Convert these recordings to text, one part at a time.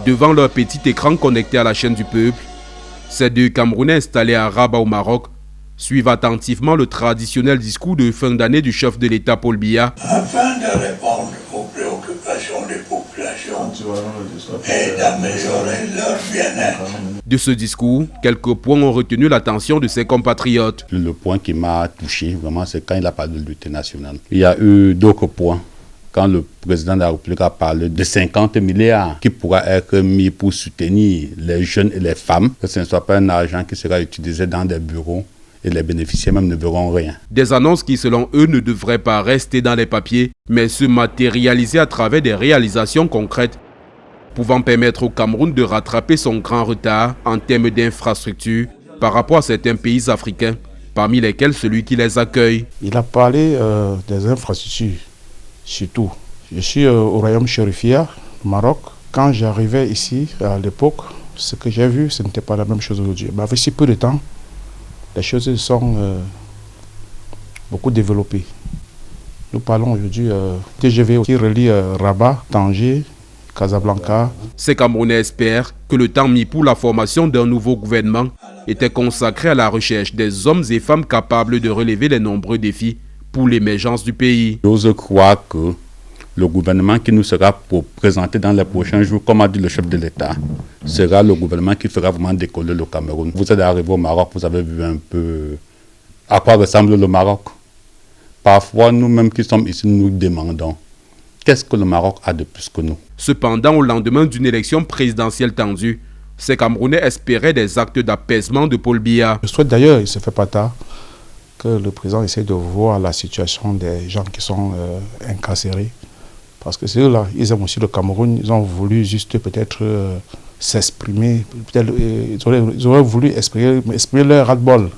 Devant leur petit écran connecté à la chaîne du peuple, ces deux Camerounais installés à Rabat au Maroc suivent attentivement le traditionnel discours de fin d'année du chef de l'État Paul Biya. Afin de répondre aux préoccupations des populations et d'améliorer leur bien-être. De ce discours, quelques points ont retenu l'attention de ses compatriotes. Le point qui m'a touché, vraiment, c'est quand il a parlé de l'unité nationale. Il y a eu d'autres points. Quand le président de la République a parlé de 50 milliards qui pourra être mis pour soutenir les jeunes et les femmes, que ce ne soit pas un argent qui sera utilisé dans des bureaux et les bénéficiaires même ne verront rien. Des annonces qui, selon eux, ne devraient pas rester dans les papiers, mais se matérialiser à travers des réalisations concrètes, pouvant permettre au Cameroun de rattraper son grand retard en termes d'infrastructures par rapport à certains pays africains, parmi lesquels celui qui les accueille. Il a parlé des infrastructures, surtout. Je suis au royaume Chérifia, au Maroc. Quand j'arrivais ici, à l'époque, ce que j'ai vu, ce n'était pas la même chose aujourd'hui. Mais avec si peu de temps, les choses sont beaucoup développées. Nous parlons aujourd'hui TGV qui relie Rabat, Tanger, Casablanca. Ces Camerounais espèrent que le temps mis pour la formation d'un nouveau gouvernement était consacré à la recherche des hommes et femmes capables de relever les nombreux défis pour l'émergence du pays. J'ose croire que le gouvernement qui nous sera présenté dans les prochains jours, comme a dit le chef de l'État, sera le gouvernement qui fera vraiment décoller le Cameroun. Vous êtes arrivé au Maroc, vous avez vu un peu à quoi ressemble le Maroc. Parfois, nous-mêmes qui sommes ici, nous demandons qu'est-ce que le Maroc a de plus que nous. Cependant, au lendemain d'une élection présidentielle tendue, ces Camerounais espéraient des actes d'apaisement de Paul Biya. Je souhaite d'ailleurs, il ne se fait pas tard, que le président essaie de voir la situation des gens qui sont incarcérés. Parce que c'est eux-là, ils aiment aussi le Cameroun, ils ont voulu juste peut-être s'exprimer, peut-être ils auraient voulu exprimer leur ras-le-bol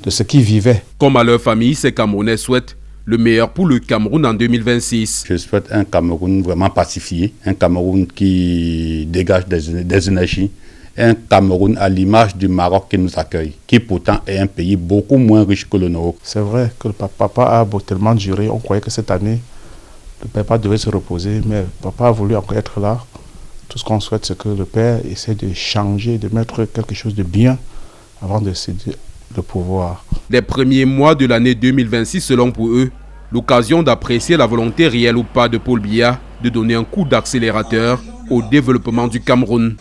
de ce qu'ils vivaient. Comme à leur famille, ces Camerounais souhaitent le meilleur pour le Cameroun en 2026. Je souhaite un Cameroun vraiment pacifié, un Cameroun qui dégage des énergies, un Cameroun à l'image du Maroc qui nous accueille, qui pourtant est un pays beaucoup moins riche que le nôtre. C'est vrai que le papa a tellement duré, on croyait que cette année, le papa devait se reposer, mais papa a voulu encore être là. Tout ce qu'on souhaite, c'est que le père essaie de changer, de mettre quelque chose de bien avant de céder le pouvoir. Les premiers mois de l'année 2026 seront pour eux l'occasion d'apprécier la volonté réelle ou pas de Paul Biya de donner un coup d'accélérateur au développement du Cameroun.